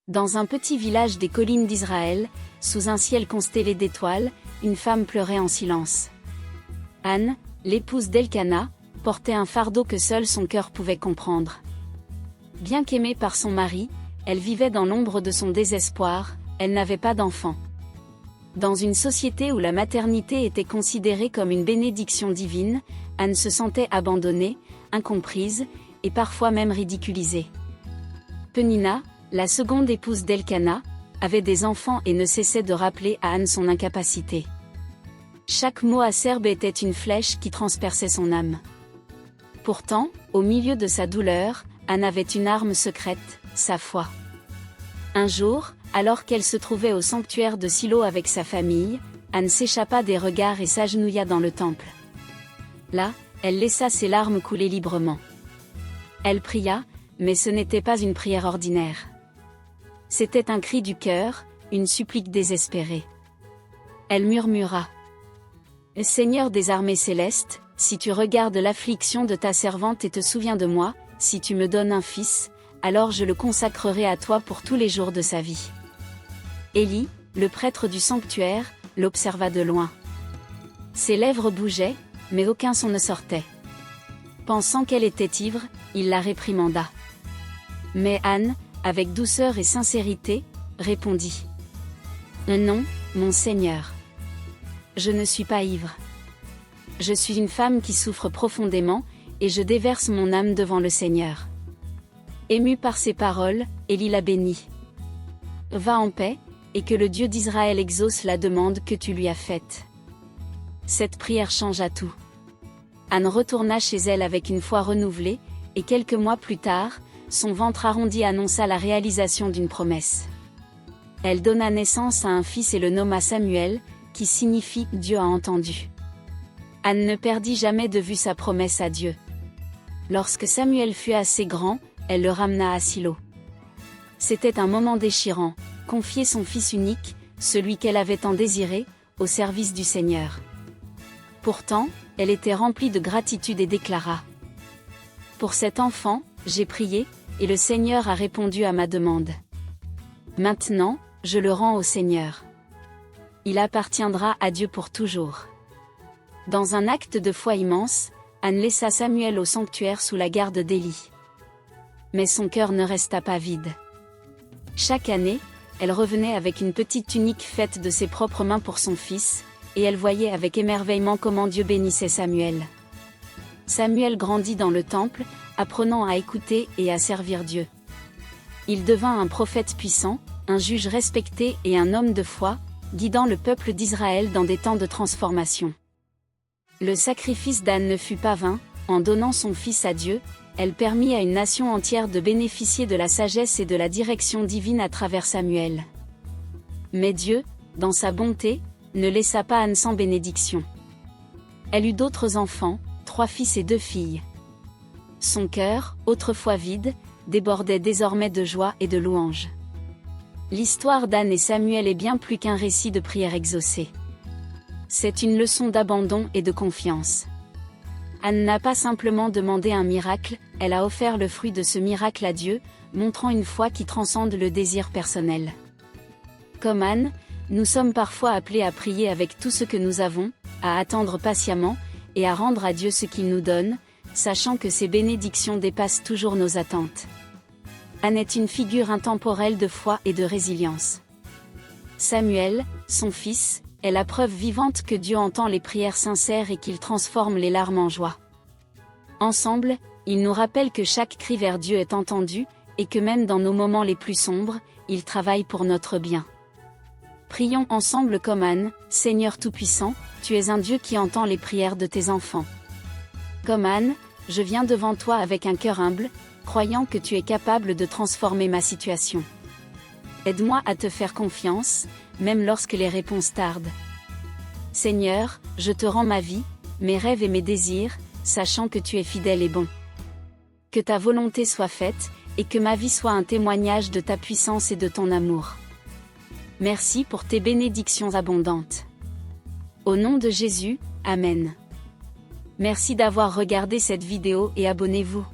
Dans un petit village des collines d'Israël, sous un ciel constellé d'étoiles, une femme pleurait en silence. Anne, l'épouse d'Elkana, portait un fardeau que seul son cœur pouvait comprendre. Bien qu'aimée par son mari, elle vivait dans l'ombre de son désespoir, elle n'avait pas d'enfant. Dans une société où la maternité était considérée comme une bénédiction divine, Anne se sentait abandonnée, incomprise, et parfois même ridiculisée. Penina, la seconde épouse d'Elkana, avait des enfants et ne cessait de rappeler à Anne son incapacité. Chaque mot acerbe était une flèche qui transperçait son âme. Pourtant, au milieu de sa douleur, Anne avait une arme secrète, sa foi. Un jour, alors qu'elle se trouvait au sanctuaire de Silo avec sa famille, Anne s'échappa des regards et s'agenouilla dans le temple. Là, elle laissa ses larmes couler librement. Elle pria, mais ce n'était pas une prière ordinaire. C'était un cri du cœur, une supplique désespérée. Elle murmura. « Seigneur des armées célestes, si tu regardes l'affliction de ta servante et te souviens de moi, si tu me donnes un fils, alors je le consacrerai à toi pour tous les jours de sa vie. » Élie, le prêtre du sanctuaire, l'observa de loin. Ses lèvres bougeaient, mais aucun son ne sortait. Pensant qu'elle était ivre, il la réprimanda. Mais Anne, avec douceur et sincérité, répondit. « Non, mon Seigneur. Je ne suis pas ivre. Je suis une femme qui souffre profondément, et je déverse mon âme devant le Seigneur. » Ému par ces paroles, Élie la bénit. « Va en paix, et que le Dieu d'Israël exauce la demande que tu lui as faite. » Cette prière changea tout. Anne retourna chez elle avec une foi renouvelée, et quelques mois plus tard, son ventre arrondi annonça la réalisation d'une promesse. Elle donna naissance à un fils et le nomma Samuel, qui signifie « Dieu a entendu ». Anne ne perdit jamais de vue sa promesse à Dieu. Lorsque Samuel fut assez grand, elle le ramena à Silo. C'était un moment déchirant, confier son fils unique, celui qu'elle avait tant désiré, au service du Seigneur. Pourtant, elle était remplie de gratitude et déclara. « Pour cet enfant, j'ai prié, et le Seigneur a répondu à ma demande. Maintenant, je le rends au Seigneur. Il appartiendra à Dieu pour toujours. » Dans un acte de foi immense, Anne laissa Samuel au sanctuaire sous la garde d'Élie. Mais son cœur ne resta pas vide. Chaque année, elle revenait avec une petite tunique faite de ses propres mains pour son fils, et elle voyait avec émerveillement comment Dieu bénissait Samuel. Samuel grandit dans le temple, apprenant à écouter et à servir Dieu. Il devint un prophète puissant, un juge respecté et un homme de foi, guidant le peuple d'Israël dans des temps de transformation. Le sacrifice d'Anne ne fut pas vain, en donnant son fils à Dieu, elle permit à une nation entière de bénéficier de la sagesse et de la direction divine à travers Samuel. Mais Dieu, dans sa bonté, ne laissa pas Anne sans bénédiction. Elle eut d'autres enfants, 3 fils et 2 filles. Son cœur, autrefois vide, débordait désormais de joie et de louanges. L'histoire d'Anne et Samuel est bien plus qu'un récit de prière exaucée. C'est une leçon d'abandon et de confiance. Anne n'a pas simplement demandé un miracle, elle a offert le fruit de ce miracle à Dieu, montrant une foi qui transcende le désir personnel. Comme Anne, nous sommes parfois appelés à prier avec tout ce que nous avons, à attendre patiemment, et à rendre à Dieu ce qu'il nous donne, sachant que ses bénédictions dépassent toujours nos attentes. Anne est une figure intemporelle de foi et de résilience. Samuel, son fils, est la preuve vivante que Dieu entend les prières sincères et qu'il transforme les larmes en joie. Ensemble, ils nous rappellent que chaque cri vers Dieu est entendu, et que même dans nos moments les plus sombres, il travaille pour notre bien. Prions ensemble comme Anne, Seigneur Tout-Puissant, tu es un Dieu qui entend les prières de tes enfants. Comme Anne, je viens devant toi avec un cœur humble, croyant que tu es capable de transformer ma situation. Aide-moi à te faire confiance, même lorsque les réponses tardent. Seigneur, je te rends ma vie, mes rêves et mes désirs, sachant que tu es fidèle et bon. Que ta volonté soit faite, et que ma vie soit un témoignage de ta puissance et de ton amour. Merci pour tes bénédictions abondantes. Au nom de Jésus, Amen. Merci d'avoir regardé cette vidéo et abonnez-vous.